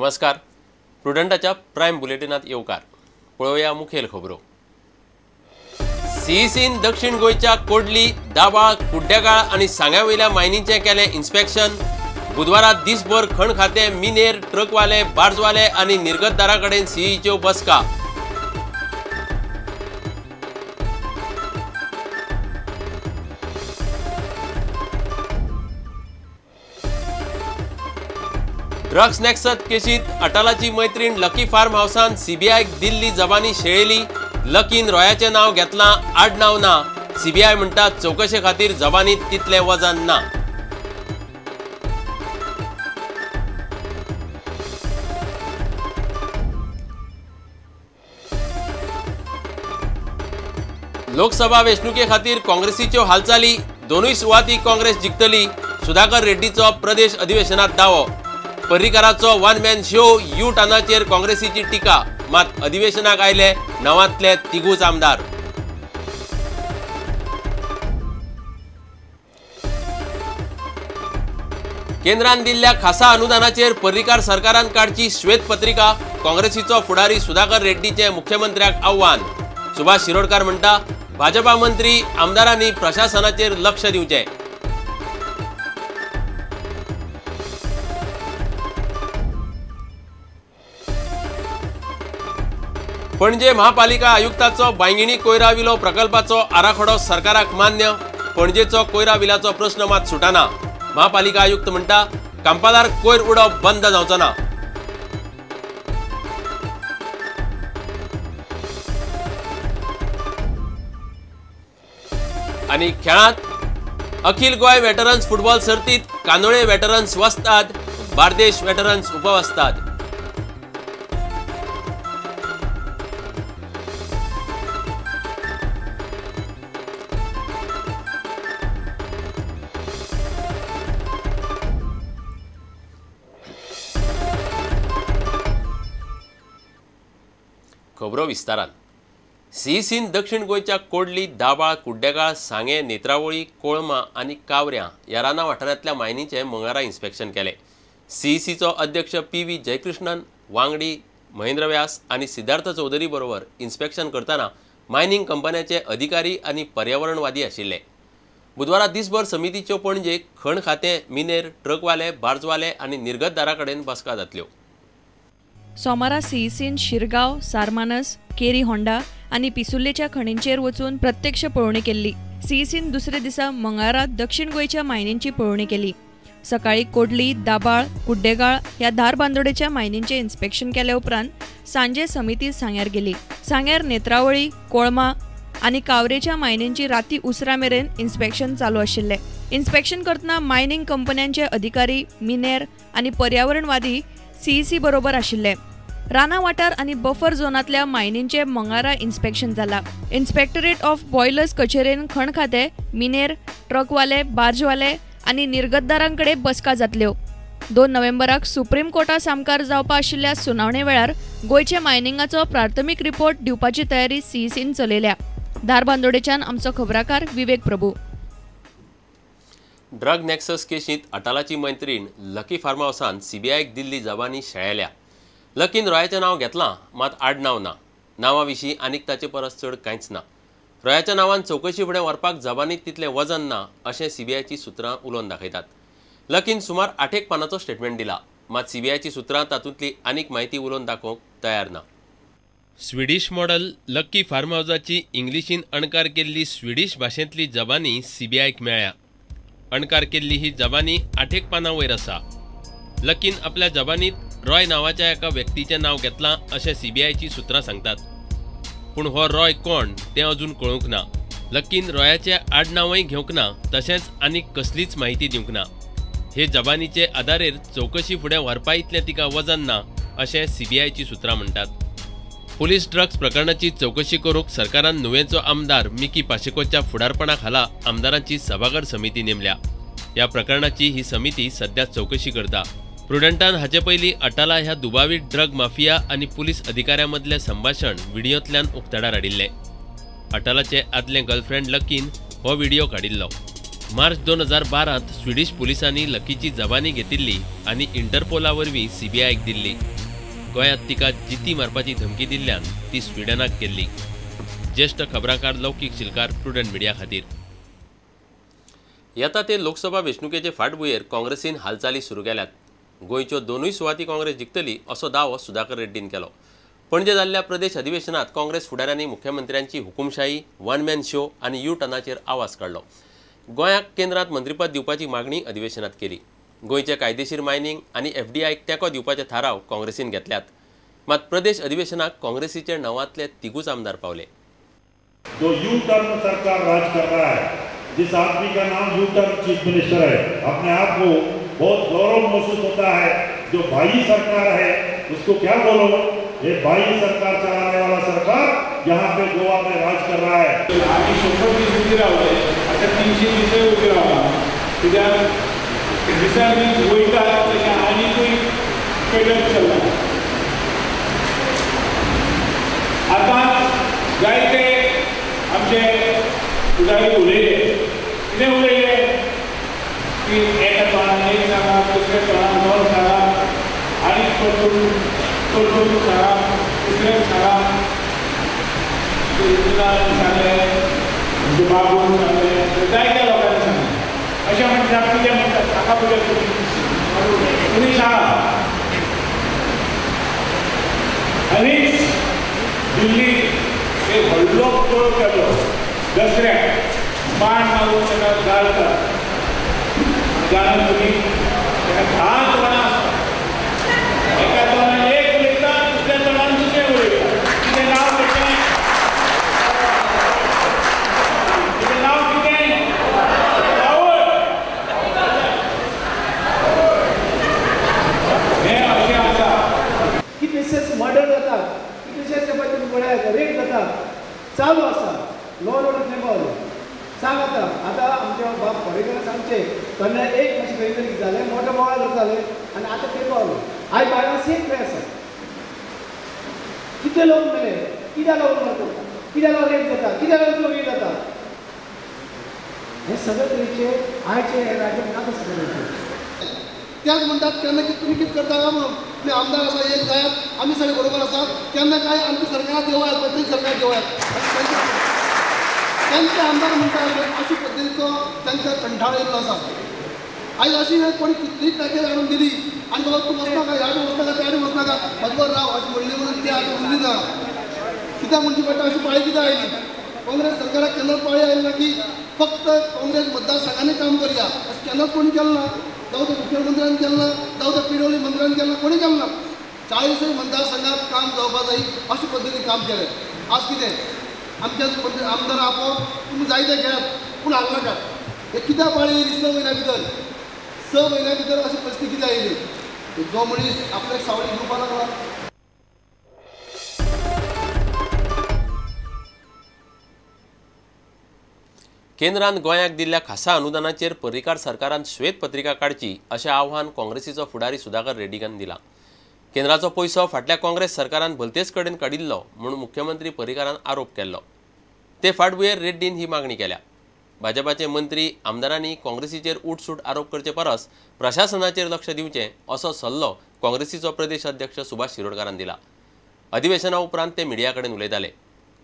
नमस्कार. प्रुडंटाच्या प्राइम बुलेटिनात येवकार. पळोवया मुखेल खबरो. सीईसीन दक्षिण गोयच्या कोडली, दाबाळ, कुड्डेगाळ आणि सांग्यावयल्या मायनींचे केले इन्स्पेक्शन. बुधवारा दिसभर खण खाते, मिनेर, ट्रकवाले, बार्जवाले आणि निर्गतदाराकडेन सीईच्यो बसका. ड्रग्स नेक्सस केशीत अटलाची मैत्रीण लकी फार्म हाऊसान सीबीआयक दिल्ली जबानी शेळयली. लकीन रोयाचे नाव घेतला, आडनाव ना. सीबीआय म्हणटा चौकशे खातीर जबानीत तितले वजन ना. लोकसभा वेंचणुके खातीर काँग्रेसीच्यो हालचाली. दोनूय सुवाती काँग्रेस जिखतली. सुधाकर रेड्डीचो प्रदेश अधिवेशनात दावो. पर्रीकाराचो वन मॅन शो, यू टर्नाचेर काँग्रेसीची टिका. मात अधिवेशनाक आयले नवांतले तिगूच आमदार. केंद्रान दिल्ल्या खासा अनुदानाचेर पर्रीकार सरकारान काडची श्वेत पत्रिका. काँग्रेसीचो फुडारी सुधाकर रेड्डीचे मुख्यमंत्र्याक आव्हान. सुभाष शिरोडकार म्हणटा भाजपा मंत्री आमदारांनी प्रशासनाचेर लक्ष दिवचे. पणजे महापालिका आयुक्ताचो बांयगिणी कोयरा विलो प्रकल्पाचो आराखडो सरकाराक मान्य. पणजेचो कोयरा विलाचो प्रश्न मात सुटाना. महापालिका आयुक्त म्हणटा कांपादार कोयर उडोवप बंद जावचो ना. आणि खेळांत अखिल गोय वेटरन्स फुटबॉल सर्तीत कानोळे वेटरन्स वस्ताद, बार्देश वेटरन्स उपवस्ताद. खबरो विस्तारान. सीईसीन दक्षिण गोयच्या कोडली, दाबाळ, कुड्डेगाळ, सांगे, नेत्रावळी, कोळमा आणि कावऱ्या या राना वाठारांतल्या मायनीचे मंगळारा इन्स्पेक्शन केले. सीईसीचो अध्यक्ष पी.व्ही. जयकृष्णन, वांगडी महेंद्र व्यास आणि सिद्धार्थ चौधरी बरोबर इन्स्पेक्शन करताना मायनिंग कंपन्याचे अधिकारी आणि पर्यावरणवादी आशिल्ले. बुधवारा दिसभर समितीच्यो पणजे खण खाते, मिनेर, ट्रकवाले, बार्जवाले आणि निर्गतदाराकडेन बसका जातल्यो. सोमारा सीईसीन शिरगांव, सारमानस, केरी होंडा आणि पिसुल्लेच्या खणींचेर वचून प्रत्यक्ष पळोवणी केल्ली. सीईसीन दुसरे दिसा मंगळारा दक्षिण गोयच्या मायनींची पळोवणी केली. सकाळी कोडली, दाबाळ, कुड्डेगाळ ह्या धार बांदोडेच्या मायनींचे इन्स्पेक्शन केल्या उपरांत सांजे समिती सांग्यार गेली. सांग्यार नेत्रावळी, कोळमा आणि कावरेच्या मायनींची राती उसरा मेरेन इन्स्पेक्शन चालू आशिल्ले. इन्स्पेक्शन करतना मायनिंग कंपन्यांचे अधिकारी, मिनेर आणि पर्यावरणवादी सीईसी बरोबर आशिल्ले. राना वाठार आणि बफर झोनातल्या मायनींचे मंगळारा इन्स्पेक्शन जाला. इन्स्पेक्टरेट ऑफ बॉयलर्स कचेरेन खण खाते, मिनेर, ट्रकवाले, बार्जवाले आणि निर्गतदारांकडे बसका जातल्यो. 2 नोव्हेंबराक सुप्रीम कोर्टा सामकार जावपा आशिल्ल्या सुनावणे वेळार गोयचे मायनिंगाचो प्राथमीक रिपोर्ट दिवपाची तयारी सीईसीन चलयल्या. धारबांदोडेच्यान आमचो खबराकार विवेक प्रभू. ड्रग नेक्सस केशीत अटलाची मैत्रीण लकी फार्म हाऊसान सीबीआयक दिल्ली जबानी शेळयल्या. लकीन रोयाचें नाव घेतलां, मात आडनाव ना. नांवा विशीं आनीक ताचे परस चड कांयच ना. रोयाच्या नांवान चौकशी फुडें व्हरपाक जबानीत तितलें वजन ना अशें सीबीआयची सुत्रां उलोवन दाखयतात. लकीन सुमार 8 पानांचो स्टेटमेंट दिला, मात सीबीआयची सुत्रां तातूंतली आनीक म्हायती उलोवन दाखोवंक तयार ना. स्विडीश मॉडल लकी फार्म हाऊसाची इंग्लिशीन अणकार केल्ली स्विडीश भाशेंतली जबानी सीबीआयक मेळ्ळ्या. अणकार केल्ली ही जबानी 8 पानां वयर आसा. लकीन आपल्या जबानीत रॉय नांवाच्या एका व्यक्तीचें नांव घेतलां अशें सीबीआयची सुत्रां सांगतात. पूण हो रॉय कोण तें अजून कळूंक ना. लकीन रॉयाचें आडनांवय घेवंक ना, तशेंच आनीक कसलीच म्हायती दिवंक ना. हे जबानीचे आदारेर चौकशी फुडें व्हरपा इतलें तिका वजन ना अशें सीबीआयची सुत्रां म्हणटात. पुलीस ड्रग्स प्रकरणाची चौकशी करूंक सरकारान नुवेंचो आमदार मिकी पाशेकोच्या फुडारपणा खाला आमदारांची सभागर समिती नेमल्या. ह्या प्रकरणाची ही समिती सध्या चौकशी करता. प्रुडंटान हाचे पयलीं अटाला ह्या दुबावी ड्रग माफिया आणि पुलीस अधिकाऱ्यांमदलें संभाषण व्हिडिओंतल्यान उक्ताडार हाडिल्लें. अटालाचे आदले गर्लफ्रेंड लकीन हो व्हिडिओ काडिल्लो. मार्च 2012 स्विडीश पुलिसांनी लकीची जबानी घेतिल्ली आणि इंटरपोला वरवीं सीबीआयक दिल्ली. गोंयांत तिका जिती मारपाची धमकी दिल्ल्यान ती स्विडनाक गेल्ली. ज्येष्ठ खबराकार लौकीक शिलकार प्रुडंट मिडिया खातीर. येता ते लोकसभा वेंचणुकेचे फाटभुंयेर काँग्रेसीन हालचाली सुरू केल्यात. गोंयच्यो दोनूय सुवाती काँग्रेस जिखतली असो दावो सुधाकर रेड्डीन केलो. पणजे जाल्ल्या प्रदेश अधिवेशनात काँग्रेस फुडाऱ्यांनी मुख्यमंत्र्यांची हुकुमशाही, वन मॅन शो आनी यू टर्नाचेर आवाज काडलो. गोंयाक केंद्रांत मंत्रीपद दिवपाची मागणी अधिवेशनात केली. गोंयचे कायदेशीर मायनिंग आनी एफडीआयक तेंको दिवपाचे थाराव काँग्रेसीन घेतल्यात. मात प्रदेश अधिवेशनाक काँग्रेसीचे णवांतले तिगूच आमदार पावले. जो यू टर्न सरकार राज कर रहा है, जिस आदमी का नाम यू टर्न चीफ मिनिस्टर है, अपने आप को बहुत गौरव महसूस होता है. जो भाई सरकार है उसको क्या बोलो, ये भाई सरकार चलाने वाला सरकार यहाँ पे गोवा में राज कर रहा है. आम्ही 100 दिवस उभी राहले, आता 300 दिवस उभी राहला. कित्याक दिसांनी वयता तशें आनीकूय पेटत चल्ला. आतां जायते आमचे फुडारी उलयले, कितें उलयले की एका तोंडान एक सांगा, दुसऱ्या तोंडान दोन सांगा, आनी परतून सांगा, तिसऱ्याक सांगा, सांगलें, म्हणजे बाबून सांगलें, जायत्या लोकांनी सांगलें. अशें म्हणटा कितें म्हणटात सांगा पळय तुमी सांगा. आनीक दिल्ली एक व्हडलो पुतळो केलो दसऱ्याक, बाण मारून ताका घालतात. जाणा तुमी ताका 10 तोंडां आसतात. एका तोंडान एक उलयता, दुसऱ्या तोंडान दुसरें उलयता. कितें नांव तेचें? कितें नांव कितें? रावळ. हें अशें आसा की केसेस मर्डर जातात, की केसेस पळयात रेप जातात, चालू आसा. लॉ अँड ऑर्डर खंय पावले सांग. आतां आमचे बाब फोरेकर सांगचे तेन्ना एक मातशें खंय तरी जालें, मोठे बोवाळ जाताले आनी आतां खंय पावले. आयज बायलां सेफ खंय आसा. कितले लोक मेले, कित्याक लागून मरतात, कित्याक लागून रेप जाता, कित्याक लागून चोरी जाता. हे सगळे तरेचे आयचे राज्यात नाका सगळे. त्याच म्हणटात केन्ना तुमी कितें करता काय म्हणून. तुमी आमदार आसा, एक जायात, आमी सगळे बरोबर आसात. केन्ना काय आमच्या सरकारात देवयात, प्रत्येक सरकारात देवयात. त्यांचे आमदार म्हणटात अशा पद्दतीचो तांकां कंठाळ येयल्लो आसा. आयज अशी कोणी कितलीय पॅकेज हाडून दिली आनी बाबा तूं वचनाका, ह्या आडी वचनाका, त्या आडी वचनाका, मजबूर राव अशें म्हणलें म्हणून ते आतां उरली ना. कित्याक म्हणची पडटा अशी पाळी कित्याक आयली. काँग्रेस सरकाराक केन्ना पाळी आयली ना की फक्त काँग्रेस मतदारसंघांनी काम करया अशें केन्नाच कोणी केलें ना. जावं ते मुख्यमंत्र्यान केलें ना, जावं ते पिडोली मंत्र्यान केलें ना, कोणी केलें ना. 40 मतदारसंघात काम जावपा जाय अशे पद्दतीन काम केलें. आज कितें आमचे आमदार आपोवप तुमी जायते घेयात पूण हांगा हे कित्याक पाळी येयली 6 म्हयन्या भितर. 6 म्हयन्या भितर अशी परिस्थिती कित्याक येयली. जो मनीस आपल्याक सावळी घेवपा लागला. केंद्रान गोंयाक दिल्ल्या खासा अनुदानाचेर पर्रीकार सरकारान श्वेत पत्रिका काडची अशें आव्हान काँग्रेसीचो फुडारी सुधाकर रेड्डीन दिलां. केंद्राचो पयसो फाटल्या काँग्रेस सरकारान भलतेच कडेन काडिल्लो म्हणून मुख्यमंत्री पर्रीकारान आरोप केल्लो. ते फाटभुंयेर रेड्डीन ही मागणी केल्या. भाजपाचे मंत्री आमदारांनी काँग्रेसीचेर उठसूट आरोप करचे परस प्रशासनाचेर लक्ष दिवचें असो सल्लो काँग्रेसीचो प्रदेश अध्यक्ष सुभाष शिरोडकारान दिला. अधिवेशना उपरांत ते मिडिया कडेन उलयताले.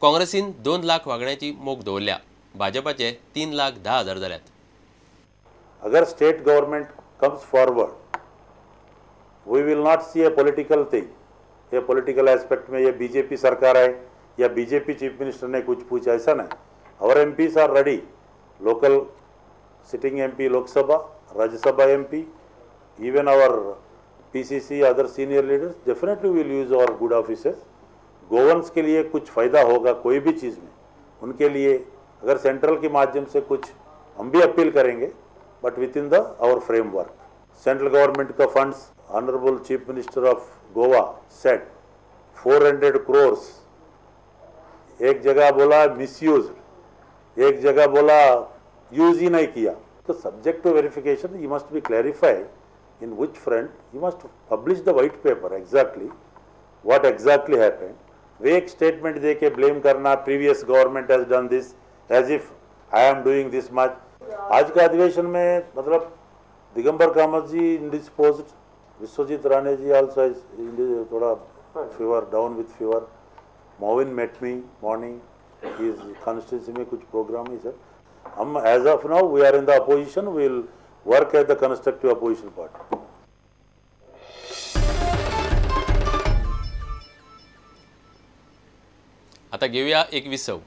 काँग्रेसीन 2 लाख वागण्याची मोख दवरल्या. भाजपाचे 3,10,000 जाल्यात. अगर state government comes forward, we will not see a political thing, ये पॉलिटिकल एस्पेक्ट में ये बीजेपी सरकार है या बीजेपी चीफ मिनिस्टर ने कुछ पूछा, ऐसा नहीं. Our MPs are ready. Local sitting MP Lok Sabha, Rajya Sabha MP, even our PCC, other senior leaders definitely will use our good officers. Goans के लिए कुछ फ़ायदा होगा कोई भी चीज़ में, उनके लिए अगर सेंट्रल के माध्यम से कुछ हम भी अपील करेंगे, but within the our framework. Central government का funds, honourable chief minister of Goa set 400 crores. एक जगह बोला मिसयूज, एक जगह बोला यूज ही नहीं किया. तो subject to verification you must be clarified in which front. You must publish the white paper exactly what exactly happened. वे एक स्टेटमेंट दे के ब्लेम करना, previous government has done this as if I am doing this much. आज का अधिवेशन में मतलब दिगंबर कामत जी इंडिस्पोज्ड, विश्वजीत राणे जी आल्सो थोड़ा fever, down with fever. Moin met me morning. His constituency में कुछ program है sir. Hum as of now we are in the opposition. We will work as the constructive opposition party. आता घेऊया एक विसव.